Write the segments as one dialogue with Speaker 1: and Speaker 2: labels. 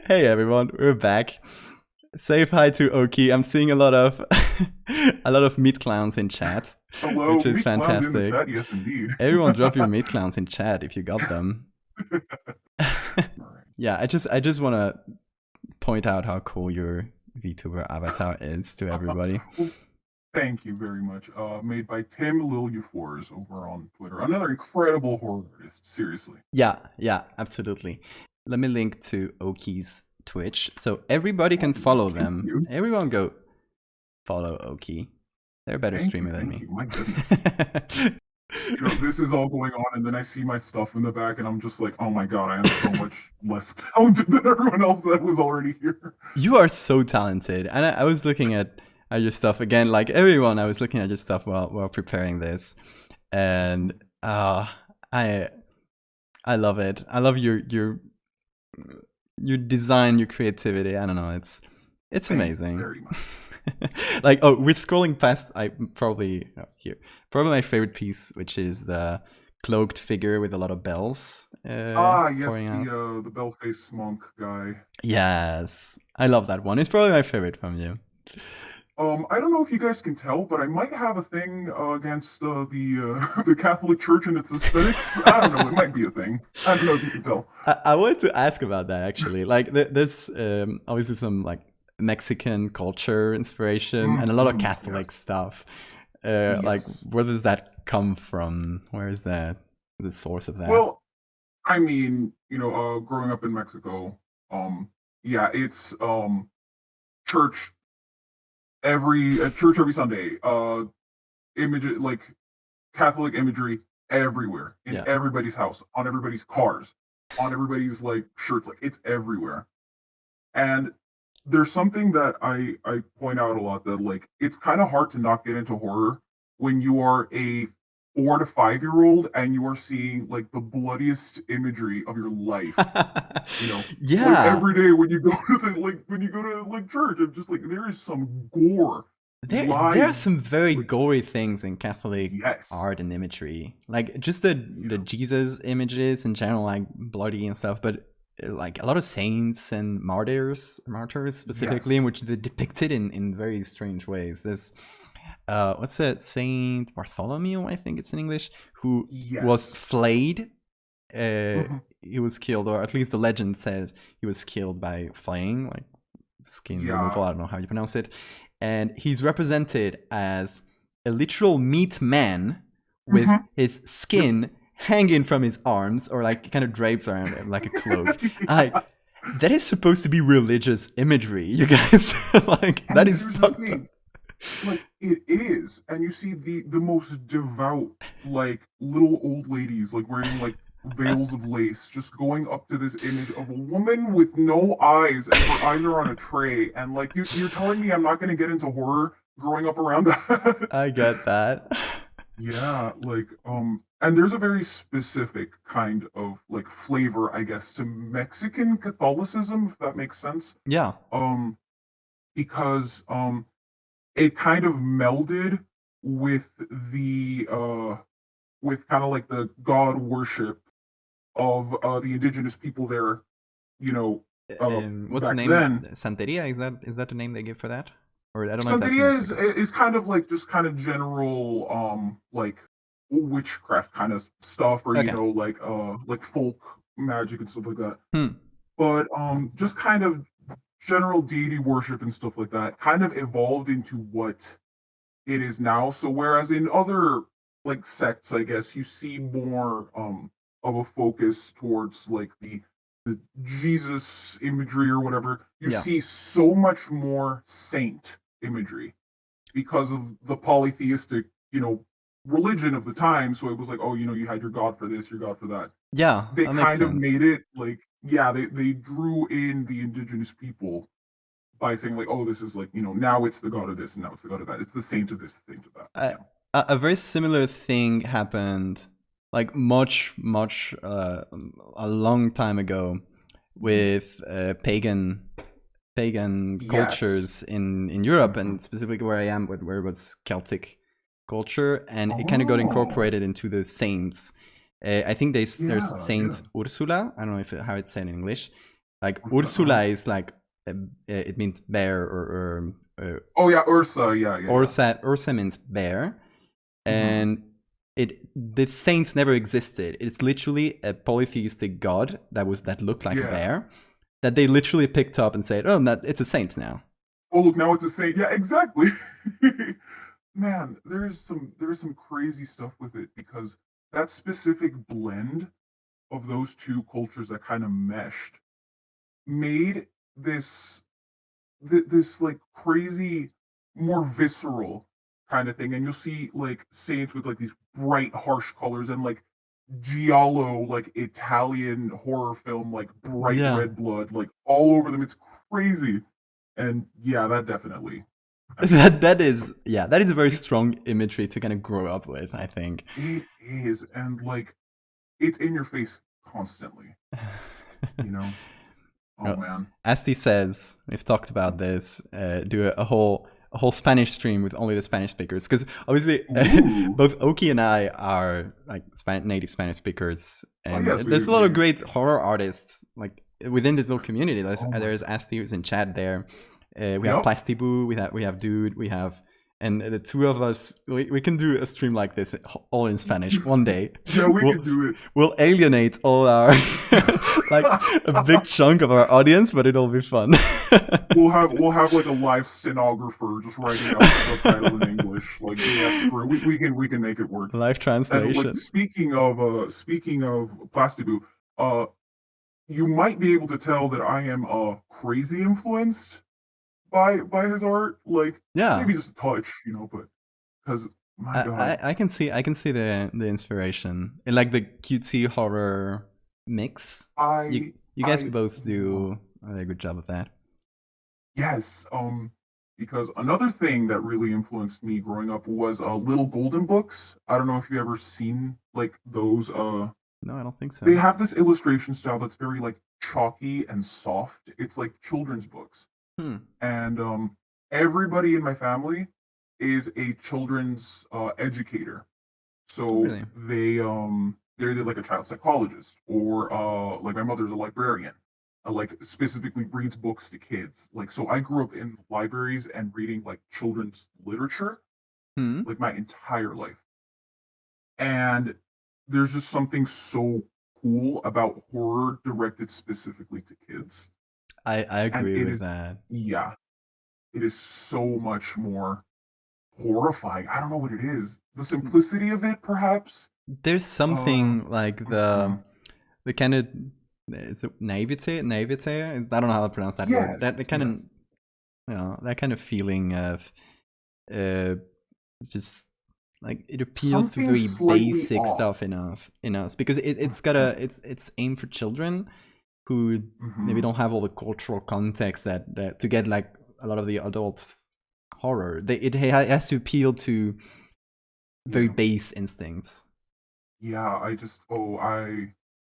Speaker 1: Hey everyone, we're back. Say hi to Oki. I'm seeing a lot of a lot of meat clowns in chat,
Speaker 2: Hello,
Speaker 1: which is
Speaker 2: meat clowns in the
Speaker 1: fantastic.
Speaker 2: chat. Yes, indeed.
Speaker 1: Everyone drop your meat clowns in chat if you got them. Yeah, I just want to point out how cool your VTuber avatar is to everybody.
Speaker 2: Well, thank you very much. Made by Tim Lilyafors over on Twitter. Another incredible horror artist. Seriously.
Speaker 1: Yeah, absolutely. Let me link to Oki's Twitch so everybody can
Speaker 2: Wonderful.
Speaker 1: follow
Speaker 2: Thank
Speaker 1: them.
Speaker 2: you.
Speaker 1: Everyone go follow Oki. They're a better
Speaker 2: Thank you.
Speaker 1: streamer than
Speaker 2: Thank
Speaker 1: me.
Speaker 2: you. My goodness. This is all going on, and then I see my stuff in the back, and I'm just like, oh my god, I am so much less talented than everyone else that was already here.
Speaker 1: You are so talented, and I was looking at your stuff again, like everyone. I was looking at your stuff while preparing this, and I I love it. I love your design, your creativity. I don't know. It's
Speaker 2: Thank you
Speaker 1: amazing.
Speaker 2: very much.
Speaker 1: Like, oh, we're scrolling past. I probably here. Probably my favorite piece, which is the cloaked figure with a lot of bells
Speaker 2: Yes,
Speaker 1: pouring out.
Speaker 2: the bell-faced monk guy.
Speaker 1: Yes, I love that one. It's probably my favorite from you.
Speaker 2: I don't know if you guys can tell, but I might have a thing against the Catholic Church and its aesthetics. I don't know. It might be a thing. I don't know if you can tell.
Speaker 1: I wanted to ask about that actually. Like, there's obviously some like Mexican culture inspiration and a lot of
Speaker 2: Yes,
Speaker 1: Catholic stuff. Like,
Speaker 2: yes.
Speaker 1: where does that come from? Where is that the source of that?
Speaker 2: Well, I mean, growing up in Mexico, yeah, it's church church every Sunday. Image like Catholic imagery everywhere in
Speaker 1: Yeah.
Speaker 2: everybody's house, on everybody's cars, on everybody's like shirts. Like it's everywhere. And there's something that I point out a lot that like it's kind of hard to not get into horror when you are a 4 to 5 year old and you are seeing like the bloodiest imagery of your life. Like
Speaker 1: Yeah.
Speaker 2: every day when you go to church, I'm just like there is some gore,
Speaker 1: There are
Speaker 2: live,
Speaker 1: some very
Speaker 2: like
Speaker 1: gory things in Catholic
Speaker 2: yes,
Speaker 1: art and imagery, like just the
Speaker 2: yeah,
Speaker 1: Jesus images in general, like bloody and stuff. But like a lot of saints and martyrs specifically, in
Speaker 2: yes,
Speaker 1: which they're depicted in very strange ways. There's what's that, Saint Bartholomew, I think it's in English, who was
Speaker 2: yes.
Speaker 1: flayed.
Speaker 2: Mhm.
Speaker 1: He was killed, or at least the legend says he was killed by flaying, like skin
Speaker 2: Yeah.
Speaker 1: removal. I don't know how you pronounce it. And he's represented as a literal meat man with
Speaker 2: Mhm.
Speaker 1: his
Speaker 2: Yep.
Speaker 1: skin hanging from his arms, or like kind of draped around him like a cloak.
Speaker 2: Yeah.
Speaker 1: That is supposed to be religious imagery, you guys. Like, that
Speaker 2: And
Speaker 1: is
Speaker 2: here's the
Speaker 1: fucked up.
Speaker 2: thing, like it is, and you see the most devout, like little old ladies, like wearing like veils of lace, just going up to this image of a woman with no eyes, and her eyes are on a tray, and like you're telling me I'm not going to get into horror growing up around that?
Speaker 1: I get that.
Speaker 2: Yeah, like and there's a very specific kind of like flavor, I guess, to Mexican Catholicism, if that makes sense.
Speaker 1: Yeah.
Speaker 2: Um, because it kind of melded with the with kind of like the god worship of the indigenous people there, you know,
Speaker 1: What's the
Speaker 2: back
Speaker 1: name?
Speaker 2: then.
Speaker 1: Santeria? Is that the name they give for that? Or I don't know if that's
Speaker 2: Santeria is
Speaker 1: Mexican.
Speaker 2: is kind of like just kind of general like witchcraft kind of stuff, or
Speaker 1: Okay.
Speaker 2: like folk magic and stuff like that.
Speaker 1: Hmm.
Speaker 2: But just kind of general deity worship and stuff like that kind of evolved into what it is now. So whereas in other like sects, I guess you see more of a focus towards like the Jesus imagery or whatever, you
Speaker 1: Yeah.
Speaker 2: see so much more saint imagery because of the polytheistic, religion of the time. So it was like, oh, you had your god for this, your god for that.
Speaker 1: Yeah,
Speaker 2: They
Speaker 1: that makes
Speaker 2: kind of
Speaker 1: sense.
Speaker 2: made it like, yeah, they drew in the indigenous people by saying like, oh, this is like, now it's the god of this and now it's the god of that. It's the saint of this, saint of that.
Speaker 1: Uh,
Speaker 2: Yeah.
Speaker 1: a very similar thing happened, like much a long time ago,
Speaker 2: Mhm.
Speaker 1: with pagan
Speaker 2: Yes.
Speaker 1: cultures in Europe,
Speaker 2: Hmm.
Speaker 1: and specifically where I am, where it was Celtic culture, and it kind of got
Speaker 2: Oh,
Speaker 1: incorporated into the saints. I think there's
Speaker 2: yeah,
Speaker 1: Saint
Speaker 2: yeah.
Speaker 1: Ursula. I don't know how it's said in English, Like
Speaker 2: What's that?
Speaker 1: Ursula is like it means bear, or
Speaker 2: Oh yeah, Ursa. Yeah.
Speaker 1: Ursa means bear, and the saints never existed. It's literally a polytheistic god that looked like a
Speaker 2: Yeah.
Speaker 1: bear, that they literally picked up and said, "Oh, it's a saint now."
Speaker 2: Oh look, now it's a saint. Yeah, exactly. Man, there's some crazy stuff with it because that specific blend of those two cultures that kind of meshed made this like crazy, more visceral kind of thing. And you'll see like saints with like these bright, harsh colors and like giallo, like Italian horror film, like bright
Speaker 1: Yeah.
Speaker 2: red blood, like all over them. It's crazy. And yeah, that definitely. I mean,
Speaker 1: that is a very strong imagery to kind of grow up with, I think.
Speaker 2: it is, and like it's in your face constantly. You know. Oh
Speaker 1: Well,
Speaker 2: man.
Speaker 1: Asti says, we've talked about this, do a whole Spanish stream with only the Spanish speakers, because obviously both Oki and I are like native Spanish speakers, and there's a lot of great horror artists like within this little community. There's Asti who's in chat there. We have Plastibu, we have Dude, and the two of us, we can do a stream like this all in Spanish one day.
Speaker 2: Yeah, we can do it.
Speaker 1: We'll alienate all our like a big chunk of our audience, but it'll be fun.
Speaker 2: we'll have like a live stenographer just writing out the subtitles in English. Like, yeah, screw. We can make it work.
Speaker 1: Live translation.
Speaker 2: And like speaking of Plastibu, you might be able to tell that I am crazy influenced by his art. Like, maybe just a touch, but because my God,
Speaker 1: I can see the inspiration in like the cutesy horror mix. You guys both do a very good job of that.
Speaker 2: Yes, because another thing that really influenced me growing up was Little Golden books. I don't know if you ever seen like those.
Speaker 1: No, I don't think so.
Speaker 2: They have this illustration style that's very like chalky and soft. It's like children's books. And everybody in my family is a children's educator. So they're either like a child psychologist or like my mother's a librarian. Like specifically reads books to kids. Like, so I grew up in libraries and reading like children's literature like my entire life. And there's just something so cool about horror directed specifically to kids.
Speaker 1: I agree with that.
Speaker 2: Yeah. It is so much more horrifying. I don't know what it is. The simplicity of it, perhaps.
Speaker 1: There's something like the kind of, is it naivete? I don't know how to pronounce that word. That kind of, that kind of feeling of just like it appeals to very basic stuff in us because it's aimed for children who maybe don't have all the cultural context that to get like a lot of the adults horror. It has to appeal to very base instincts.
Speaker 2: Yeah,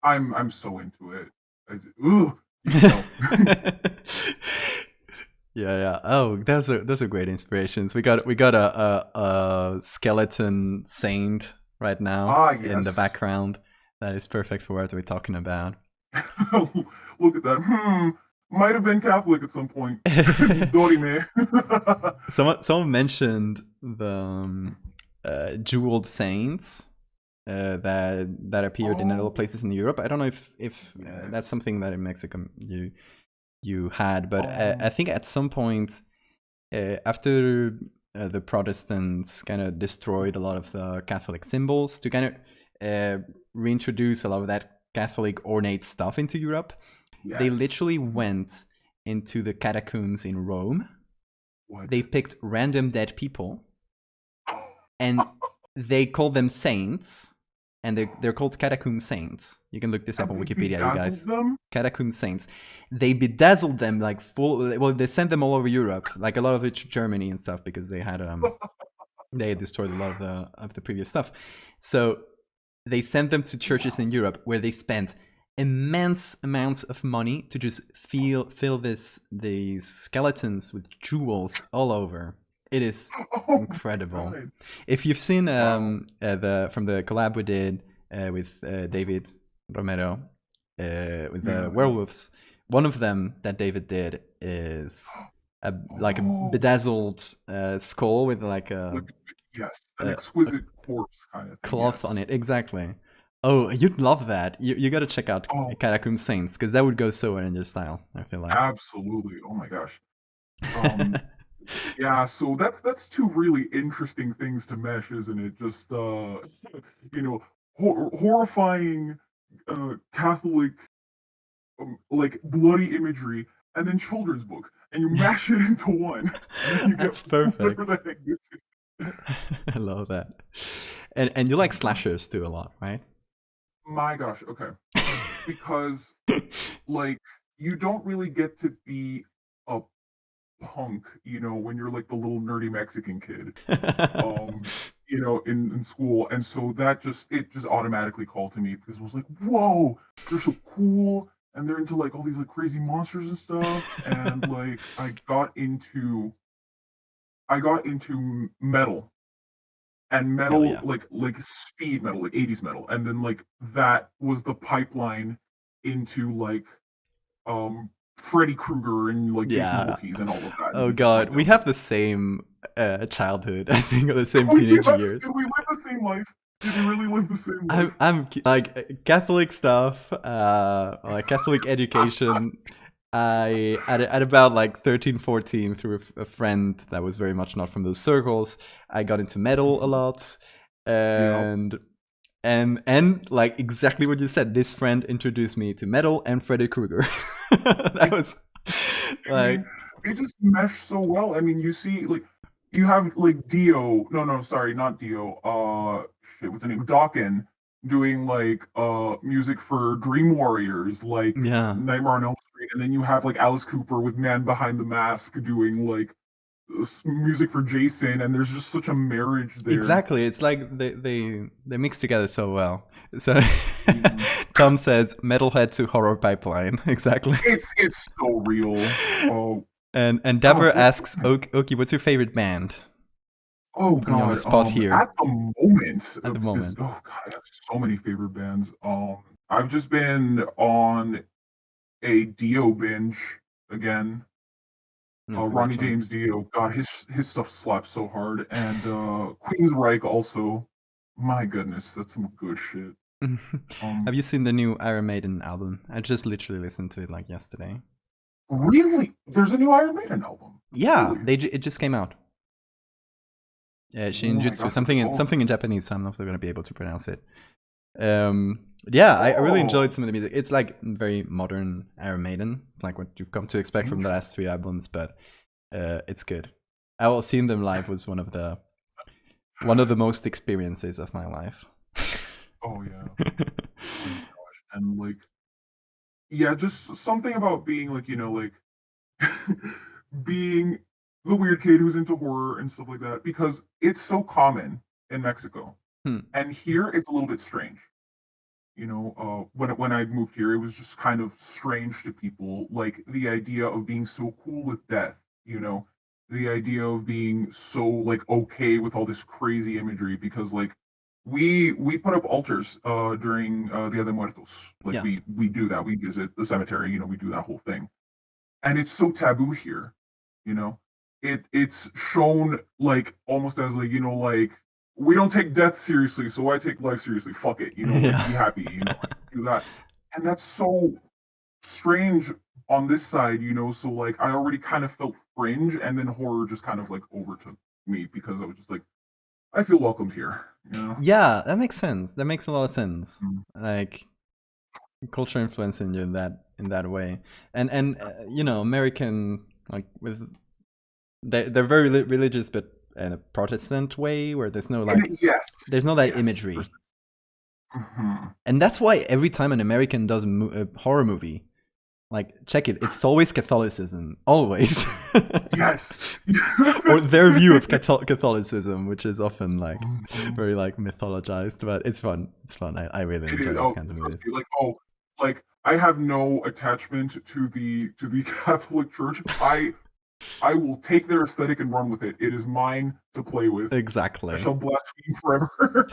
Speaker 2: I'm so into it.
Speaker 1: Yeah. Oh, those are great inspirations. We got a skeleton saint right now in the background. That is perfect for what we're talking about.
Speaker 2: Look at that. Might have been Catholic at some point. Dorime.
Speaker 1: Someone mentioned the jeweled saints that appeared in other places in Europe. I don't know if that's something that in Mexico you had, but I think at some point after the Protestants kind of destroyed a lot of the Catholic symbols to kind of reintroduce a lot of that Catholic ornate stuff into Europe, they literally went into the catacombs in Rome. They picked random dead people and they called them saints, and they're called catacomb saints. You can look this up on Wikipedia, you guys. Catacomb saints. They bedazzled them like full. Well, they sent them all over Europe, like a lot of it to Germany and stuff, because they had they destroyed a lot of the previous stuff. So they sent them to churches in Europe where they spent immense amounts of money to just fill these skeletons with jewels all over. It is incredible. God. If you've seen from the collab we did with David Romero with the werewolves, one of them that David did is like a
Speaker 2: Oh,
Speaker 1: bedazzled skull with like a
Speaker 2: yes, an
Speaker 1: uh,
Speaker 2: exquisite corpse kind of thing.
Speaker 1: cloth on
Speaker 2: Yes.
Speaker 1: it. Exactly. Oh, you'd love that. You got to check out
Speaker 2: Oh,
Speaker 1: Catacombs Saints because that would go so well in your style. I feel like.
Speaker 2: absolutely. Oh my gosh. Yeah, so that's two really interesting things to mesh, isn't it? Just you know, horrifying Catholic like bloody imagery, and then children's books, and you mash it into one, and then you
Speaker 1: That's
Speaker 2: get
Speaker 1: perfect.
Speaker 2: whatever the heck this is.
Speaker 1: I love that. And you like slashers too a lot, right?
Speaker 2: My gosh, okay. Because like you don't really get to be a punk, when you're like the little nerdy Mexican kid, um, in school. And so it just automatically called to me because it was like, whoa, they're so cool and they're into like all these like crazy monsters and stuff. And like I got into metal and
Speaker 1: Hell
Speaker 2: metal
Speaker 1: yeah.
Speaker 2: like speed metal, like 80s metal. And then like that was the pipeline into like Freddy Krueger and like Jason
Speaker 1: Yeah.
Speaker 2: Voorhees and all of that.
Speaker 1: Oh
Speaker 2: And it just
Speaker 1: god,
Speaker 2: went
Speaker 1: we
Speaker 2: down.
Speaker 1: have the same childhood, I think, or the same
Speaker 2: Oh
Speaker 1: teenage
Speaker 2: yeah,
Speaker 1: years.
Speaker 2: did we live the same life? Did we really live the same life?
Speaker 1: I'm like Catholic stuff, like Catholic education. I at about like 13, 14, through a friend that was very much not from those circles, I got into metal a lot,
Speaker 2: Yeah.
Speaker 1: and like exactly what you said. This friend introduced me to metal and Freddy Krueger. That was
Speaker 2: I mean,
Speaker 1: like
Speaker 2: they just mesh so well. I mean, you see, like, you have like Dio. No, sorry, not Dio. Shit, what's the name? Dawkins doing like music for Dream Warriors, like
Speaker 1: yeah.
Speaker 2: Nightmare on Elm Street, and then you have like Alice Cooper with Man Behind the Mask doing like music for Jason, and there's just such a marriage there.
Speaker 1: Exactly. It's like they mix together so well. So
Speaker 2: Mhm.
Speaker 1: Tom says metalhead to horror pipeline. Exactly.
Speaker 2: It's so real. Oh,
Speaker 1: And Deborah
Speaker 2: what-
Speaker 1: asks, Oki, what's your favorite band?
Speaker 2: oh
Speaker 1: Putting you on the
Speaker 2: God.
Speaker 1: spot here.
Speaker 2: At the moment,
Speaker 1: At the
Speaker 2: because
Speaker 1: moment.
Speaker 2: oh God, I have so many favorite bands. I've just been on a Dio binge again.
Speaker 1: That's a good
Speaker 2: Ronnie
Speaker 1: choice.
Speaker 2: James Dio. God, his stuff slaps so hard. And Queensryche also. My goodness, that's some good shit.
Speaker 1: Have you seen the new Iron Maiden album? I just literally listened to it like yesterday.
Speaker 2: Really? There's a new Iron Maiden album.
Speaker 1: Yeah,
Speaker 2: Really?
Speaker 1: it just came out.
Speaker 2: Oh my
Speaker 1: Shinjutsu,
Speaker 2: God,
Speaker 1: something
Speaker 2: that's
Speaker 1: in Japanese, so I'm not going to be able to pronounce it. Yeah, I really enjoyed some of the music. It's like very modern Iron Maiden. It's like what you've come to expect from the last 3 albums, but it's good. Seeing them live was one of the most experiences of my life.
Speaker 2: Oh yeah. Oh my gosh. And like, yeah, just something about being like, like being the weird kid who's into horror and stuff like that, because it's so common in Mexico. And here it's a little bit strange. When I moved here, it was just kind of strange to people, like the idea of being so cool with death, the idea of being so like okay with all this crazy imagery, because like we put up altars during Dia de Muertos. Like
Speaker 1: Yeah.
Speaker 2: we do that. We visit the cemetery, we do that whole thing. And it's so taboo here, you know. It's shown like almost as like, like we don't take death seriously, so I take life seriously. Fuck it, like,
Speaker 1: Yeah.
Speaker 2: be happy, like, do that. And that's so strange on this side, so like I already kind of felt fringe, and then horror just kind of like overtook me because I was just like, I feel welcomed here,
Speaker 1: Yeah, that makes sense. That makes a lot of sense.
Speaker 2: Mm.
Speaker 1: Like culture influencing you in that way, and American, like with they're very religious, but in a Protestant way, where there's no like
Speaker 2: yes,
Speaker 1: there's no that
Speaker 2: yes,
Speaker 1: imagery,
Speaker 2: Mhm.
Speaker 1: and that's why every time an American does a horror movie, like check it, it's always Catholicism, always.
Speaker 2: Yes.
Speaker 1: Or their view of Catholicism, which is often like
Speaker 2: Mhm.
Speaker 1: very like mythologized, but it's fun. It's fun. I really
Speaker 2: It
Speaker 1: enjoy
Speaker 2: is.
Speaker 1: those
Speaker 2: Oh,
Speaker 1: kinds of
Speaker 2: trust
Speaker 1: movies.
Speaker 2: me. Like I have no attachment to the Catholic Church. I I will take their aesthetic and run with it. It is mine to play with.
Speaker 1: Exactly.
Speaker 2: I shall blaspheme forever.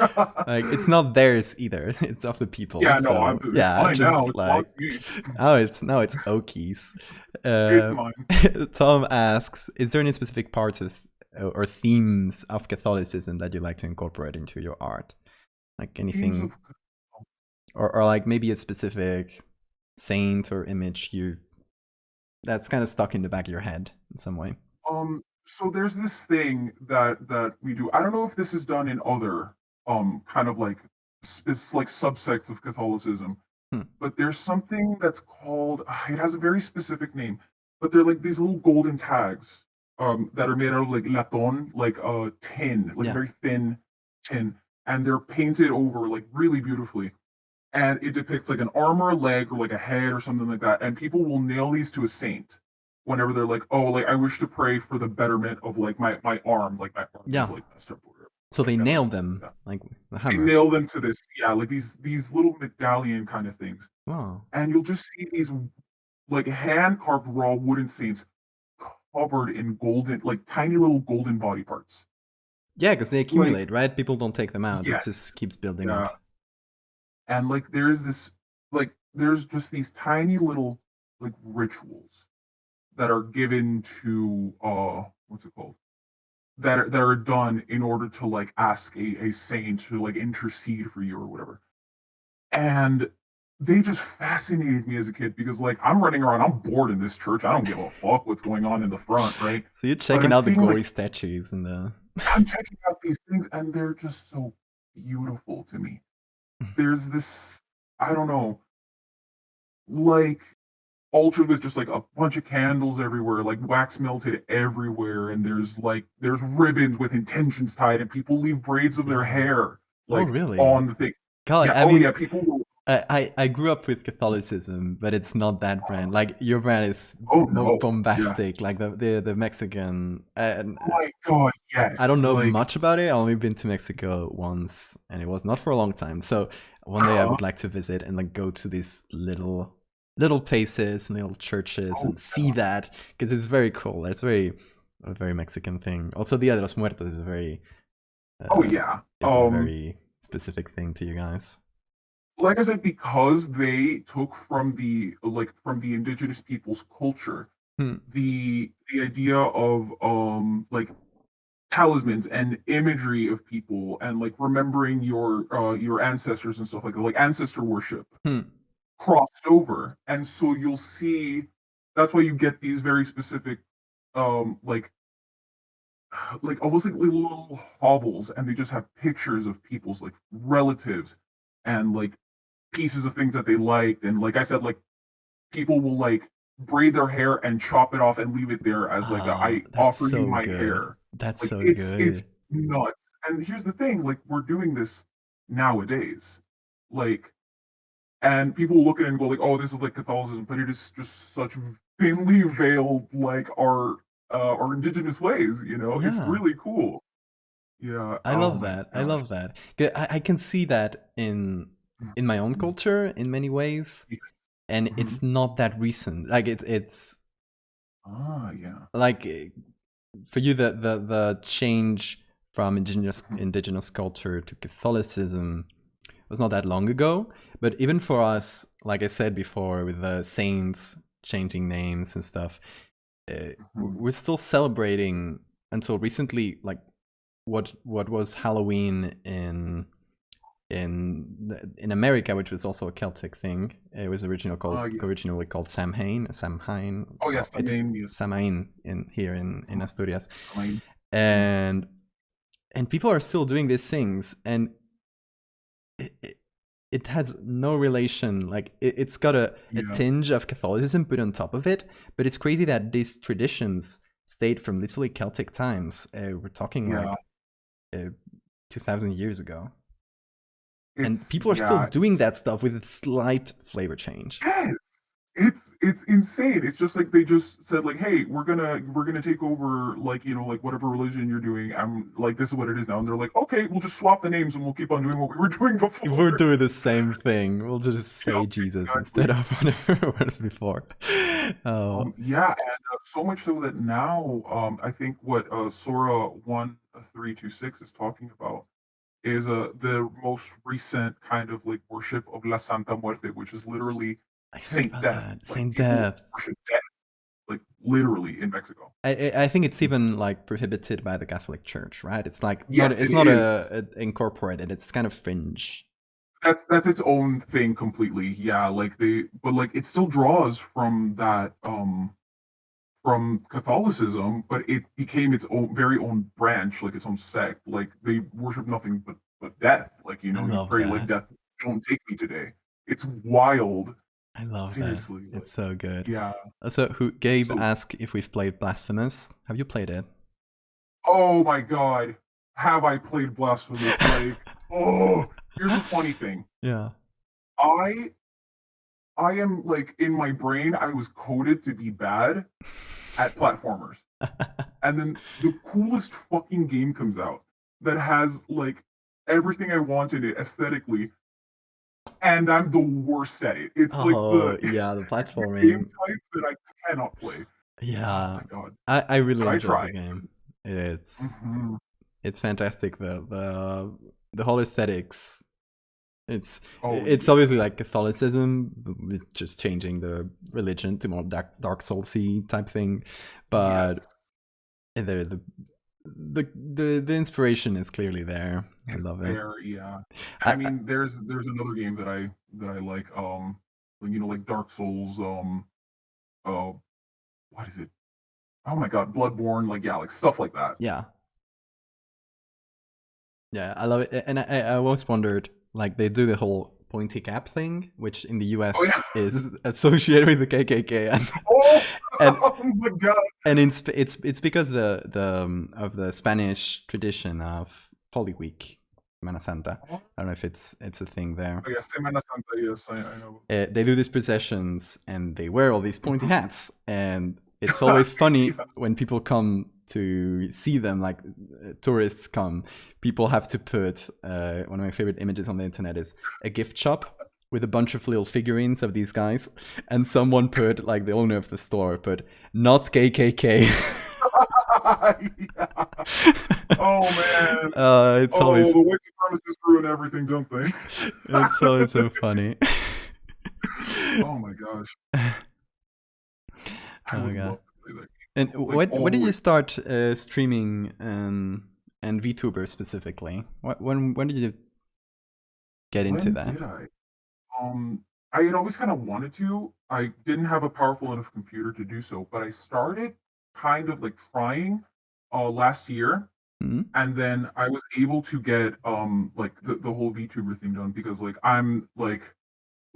Speaker 1: Like, it's not theirs either. It's of the people.
Speaker 2: Yeah, no,
Speaker 1: so,
Speaker 2: it's
Speaker 1: yeah,
Speaker 2: mine now.
Speaker 1: just
Speaker 2: It
Speaker 1: like,
Speaker 2: belongs to me.
Speaker 1: it's Okies.
Speaker 2: It's mine.
Speaker 1: Tom asks, is there any specific parts of or themes of Catholicism that you like to incorporate into your art? Like anything, or like maybe a specific saint or image that's kind of stuck in the back of your head in some way.
Speaker 2: So there's this thing that we do. I don't know if this is done in other kind of like like subsects of Catholicism, but there's something that's called. It has a very specific name, but they're like these little golden tags that are made out of like laton, like tin, like very thin tin, and they're painted over like really beautifully. And it depicts like an arm or a leg or like a head or something like that. And people will nail these to a saint whenever they're like, oh, like I wish to pray for the betterment of like my arm, like my arm is like messed up.
Speaker 1: So they nailed them, like the hammer.
Speaker 2: They nail them to this, like these little medallion kind of things.
Speaker 1: Wow.
Speaker 2: And you'll just see these like hand carved raw wooden saints covered in golden, like tiny little golden body parts.
Speaker 1: Yeah, because they accumulate, right? People don't take them out.
Speaker 2: Yes.
Speaker 1: It just keeps building up.
Speaker 2: And like there's just these tiny little like rituals that are given to what's it called? That are done in order to like ask a saint to like intercede for you or whatever. And they just fascinated me as a kid because like I'm running around, I'm bored in this church. I don't give a fuck what's going on in the front, right?
Speaker 1: So you're checking out the gory statues and the
Speaker 2: I'm checking out these things and they're just so beautiful to me. There's this, I don't know, like altars with just like a bunch of candles everywhere, like wax melted everywhere, and there's ribbons with intentions tied, and people leave braids of their hair like
Speaker 1: really?
Speaker 2: on the thing.
Speaker 1: God,
Speaker 2: I mean, people will.
Speaker 1: I grew up with Catholicism, but it's not that brand. Like your brand is more bombastic, like the Mexican.
Speaker 2: Oh my god, yes!
Speaker 1: I don't know much about it. I've only been to Mexico once, and it was not for a long time. So one day I would like to visit and like go to these little places and little churches and see that, because it's very cool. It's a very Mexican thing. Also, Dia de los Muertos is a very it's a very specific thing to you guys.
Speaker 2: Like I said, because they took from the indigenous people's culture the idea of like talismans and imagery of people and like remembering your ancestors and stuff like ancestor worship crossed over. And so you'll see that's why you get these very specific like almost like little hovels, and they just have pictures of people's like relatives and like pieces of things that they liked. And like I said, like people will like braid their hair and chop it off and leave it there as like I offer you my hair.
Speaker 1: That's
Speaker 2: like,
Speaker 1: so
Speaker 2: it's,
Speaker 1: good.
Speaker 2: It's nuts. And here's the thing, like we're doing this nowadays. Like, and people look at it and go like, oh, this is like Catholicism, but it is just such thinly veiled like our indigenous ways, you know? It's really cool. Yeah.
Speaker 1: I love that. I love that. I can see that in my own culture in many ways, and it's not that recent. Like it's like for you the change from indigenous culture to Catholicism was not that long ago. But even for us, like I said before, with the saints changing names and stuff, we're still celebrating until recently, like what was Halloween in America, which was also a Celtic thing. It was originally called Samhain.
Speaker 2: Oh yes,
Speaker 1: Samhain here in Asturias. And people are still doing these things, and it has no relation. Like it's got a tinge of Catholicism put on top of it, but it's crazy that these traditions stayed from literally Celtic times. We're talking like 2,000 years ago. And people are still doing that stuff with a slight flavor change.
Speaker 2: Yes, it's insane. It's just like they just said like, hey, we're gonna take over, like, like whatever religion you're doing. I'm like, this is what it is now, and they're like, okay, we'll just swap the names and we'll keep on doing what we were doing before.
Speaker 1: We're doing the same thing. We'll just say
Speaker 2: Yep,
Speaker 1: Jesus instead
Speaker 2: exactly.
Speaker 1: of whatever it was before. Oh,
Speaker 2: Yeah, and so much so that now, I think what Sora 1326 is talking about is the most recent kind of like worship of La Santa Muerte, which is literally
Speaker 1: I heard
Speaker 2: Saint
Speaker 1: about
Speaker 2: Death.
Speaker 1: that.
Speaker 2: Like
Speaker 1: Saint
Speaker 2: people
Speaker 1: Death.
Speaker 2: worship death, like literally in Mexico.
Speaker 1: I think it's even like prohibited by the Catholic Church, right? It's like not
Speaker 2: Yes,
Speaker 1: it's
Speaker 2: it
Speaker 1: not
Speaker 2: is.
Speaker 1: a incorporated. It's kind of fringe.
Speaker 2: That's its own thing completely. Yeah, like but like it still draws from Catholicism, but it became its own very own branch, like its own sect. Like they worship nothing but death. Like,
Speaker 1: I
Speaker 2: you
Speaker 1: love
Speaker 2: pray like
Speaker 1: that.
Speaker 2: death, don't take me today. It's wild.
Speaker 1: I love that.
Speaker 2: Seriously,
Speaker 1: It's
Speaker 2: like,
Speaker 1: so good.
Speaker 2: yeah.
Speaker 1: Also, who Gabe
Speaker 2: So,
Speaker 1: asked if we've played Blasphemous. Have you played it?
Speaker 2: oh my god, have I played Blasphemous? Like, oh, here's the funny thing.
Speaker 1: Yeah.
Speaker 2: I I am like in my brain, I was coded to be bad at platformers. And then the coolest fucking game comes out that has like everything I want in it aesthetically, and I'm the worst at it. It's like
Speaker 1: Oh
Speaker 2: the
Speaker 1: yeah, the
Speaker 2: the game
Speaker 1: platforming.
Speaker 2: type that I cannot play. Oh
Speaker 1: Yeah,
Speaker 2: my god.
Speaker 1: I really
Speaker 2: But I
Speaker 1: enjoyed
Speaker 2: try.
Speaker 1: the game. It's
Speaker 2: Mhm.
Speaker 1: it's fantastic. The whole aesthetics.
Speaker 2: Oh
Speaker 1: It's
Speaker 2: yeah.
Speaker 1: obviously like Catholicism, with just changing the religion to more Dark Soulsy type thing, but
Speaker 2: Yes.
Speaker 1: the inspiration is clearly there. I
Speaker 2: It's
Speaker 1: love it.
Speaker 2: there, yeah. I
Speaker 1: I,
Speaker 2: mean, there's another game that I like, like Dark Souls, uh, what is it? Oh my god, Bloodborne, like, yeah, like stuff like that.
Speaker 1: yeah, yeah, I love it. And I always wondered, like, they do the whole pointy cap thing, which in the
Speaker 2: Oh
Speaker 1: US
Speaker 2: yeah.
Speaker 1: is associated with the KKK,
Speaker 2: Oh,
Speaker 1: and
Speaker 2: oh my god.
Speaker 1: and it's because the of the Spanish tradition of Holy Week, Semana Santa.
Speaker 2: Oh
Speaker 1: I don't know if it's a thing there.
Speaker 2: yeah, Semana Santa, yes, I know.
Speaker 1: They do these processions and they wear all these pointy hats, and it's always funny
Speaker 2: Yeah.
Speaker 1: when people come to see them, like tourists come. People have to put one of my favorite images on the internet is a gift shop with a bunch of little figurines of these guys, and someone put, like, the owner of the store put not KKK.
Speaker 2: Yeah. Oh man.
Speaker 1: It's
Speaker 2: Oh,
Speaker 1: always
Speaker 2: the white supremacists ruin everything, don't they?
Speaker 1: it's always so funny.
Speaker 2: Oh my gosh. I
Speaker 1: Oh
Speaker 2: would
Speaker 1: god.
Speaker 2: love to play that
Speaker 1: And
Speaker 2: game. Like
Speaker 1: when did you
Speaker 2: always.
Speaker 1: start streaming and VTuber specifically? When did you get into
Speaker 2: When
Speaker 1: that?
Speaker 2: did I? I had always kind of wanted to. I didn't have a powerful enough computer to do so, but I started kind of like trying last year,
Speaker 1: Hmm?
Speaker 2: and then I was able to get like the whole VTuber thing done because like I'm like,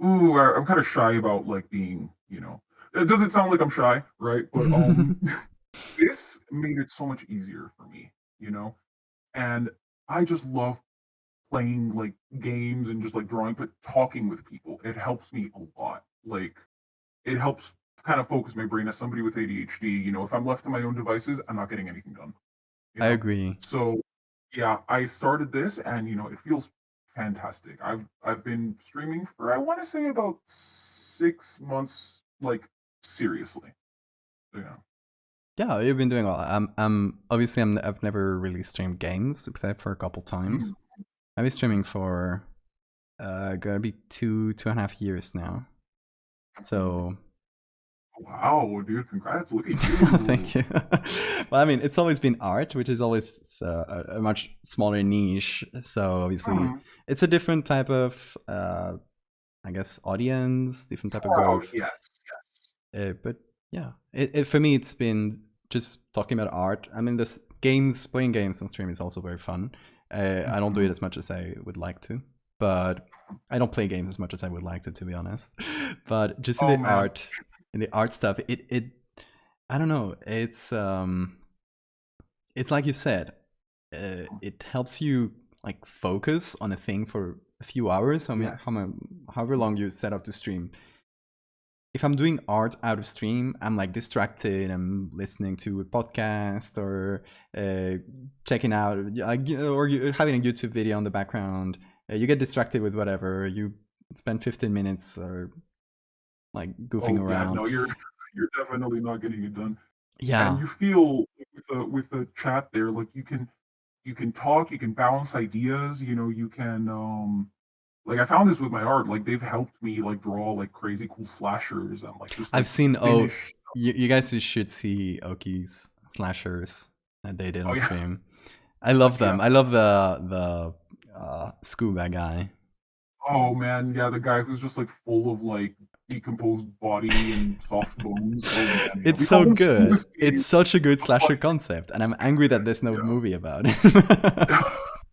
Speaker 2: ooh, I'm kind of shy about like being, it doesn't sound like I'm shy, right? But this made it so much easier for me, you know? And I just love playing like games and just like drawing, but talking with people. It helps me a lot. Like it helps kind of focus my brain as somebody with ADHD. If I'm left to my own devices, I'm not getting anything done. You
Speaker 1: I
Speaker 2: know?
Speaker 1: agree.
Speaker 2: So yeah, I started this and it feels fantastic. I've been streaming for I want to say about 6 months, like seriously. So, yeah.
Speaker 1: Yeah, you've been doing well. Obviously I've never really streamed games except for a couple times.
Speaker 2: Mm.
Speaker 1: I've been streaming for gonna be 2.5 years now. So
Speaker 2: Wow, dude, congrats. Look at
Speaker 1: thank
Speaker 2: you.
Speaker 1: you. Well, I mean, it's always been art, which is always a much smaller niche. So obviously,
Speaker 2: Hmm.
Speaker 1: it's a different type of, I guess, audience, different type of
Speaker 2: Wow,
Speaker 1: growth.
Speaker 2: yes, yes.
Speaker 1: But yeah, for me, it's been just talking about art. I mean, this playing games on stream is also very fun. I don't do it
Speaker 2: Mhm.
Speaker 1: as much as I would like to, but I don't play games as much as I would like to be honest. But just
Speaker 2: Oh man.
Speaker 1: in the art stuff, I don't know. It's like you said, it helps you like focus on a thing for a few hours. I mean,
Speaker 2: Yes.
Speaker 1: however long you set up to stream, if I'm doing art out of stream, I'm like distracted. I'm listening to a podcast or checking out, or having a YouTube video on the background. You get distracted with whatever. You spend 15 minutes or like goofing around.
Speaker 2: No, you're definitely not getting it done.
Speaker 1: Yeah.
Speaker 2: And you feel with the chat there, like you can talk, you can bounce ideas, you know, you can like I found this with my art, like they've helped me like draw like crazy cool slashers and like just like,
Speaker 1: I've seen
Speaker 2: finish.
Speaker 1: you guys should see Oki's slashers that they did on
Speaker 2: yeah.
Speaker 1: stream. I love them.
Speaker 2: Yeah.
Speaker 1: I love the scuba guy.
Speaker 2: Oh man, yeah, the guy who's just like full of like decomposed body and soft bones. Oh, man,
Speaker 1: It's so good. It's such a good slasher concept, and I'm angry that there's no movie about it.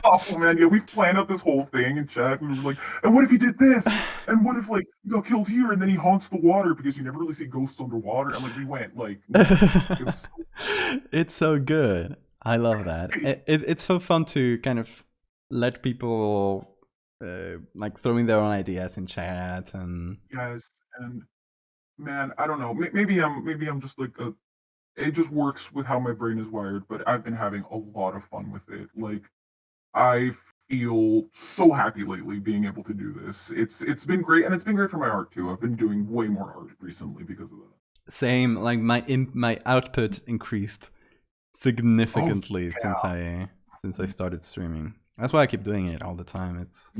Speaker 2: Oh man, yeah, we've planned out this whole thing in chat. We were like, and what if he did this? And what if like he got killed here and then he haunts the water because you never really see ghosts underwater? And like we went like,
Speaker 1: it's so good. I love that. It's so fun to kind of let people like throwing their own ideas in chat and
Speaker 2: yes, and man, I don't know. Maybe I'm just like it just works with how my brain is wired. But I've been having a lot of fun with it. Like I feel so happy lately being able to do this. It's been great, and it's been great for my art too. I've been doing way more art recently because of that.
Speaker 1: Same, like my output increased significantly since I started streaming. That's why I keep doing it all the time. It's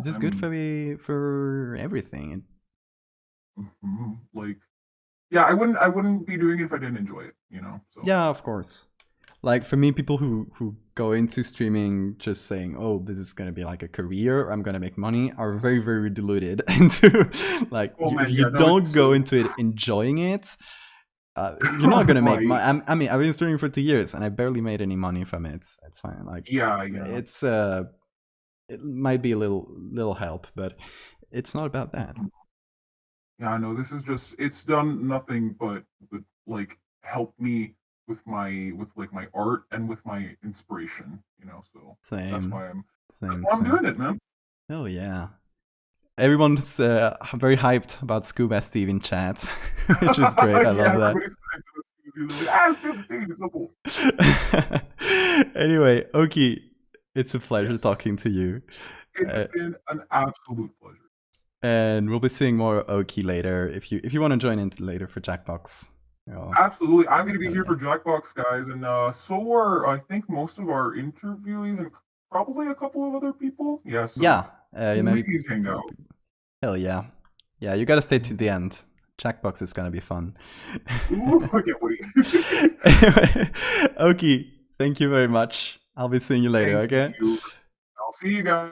Speaker 1: just good for everything.
Speaker 2: Like, yeah, I wouldn't be doing it if I didn't enjoy it, you know. So.
Speaker 1: Yeah, of course. Like for me, people who go into streaming just saying, "Oh, this is gonna be like a career. I'm gonna make money," are very very deluded into like you don't go into it enjoying it. You're not gonna make money. I mean, I've been streaming for 2 years and I barely made any money from it. It's fine. Like it's it might be a little help, but it's not about that.
Speaker 2: Yeah, I know. This is just it's done nothing but like help me with my art and with my inspiration, you know. So that's why I'm doing it, man.
Speaker 1: Oh yeah. Everyone's very hyped about Scuba Steve in chat, which is great. I love that.
Speaker 2: Scuba Steve is so cool.
Speaker 1: Anyway, Oki, it's a pleasure talking to you.
Speaker 2: It's been an absolute pleasure.
Speaker 1: And we'll be seeing more Oki later. If you want to join in later for Jackbox.
Speaker 2: Absolutely, I'm going to be here for Jackbox, guys, and so are I think most of our interviewees and probably a couple of other people. Yes.
Speaker 1: Yeah. Maybe
Speaker 2: please hang out.
Speaker 1: Hell yeah. Yeah, you gotta stay to the end. Jackbox is gonna be fun.
Speaker 2: Ooh, I can't wait.
Speaker 1: Anyway, Oki, thank you very much. I'll be seeing you later, okay?
Speaker 2: I'll see you guys.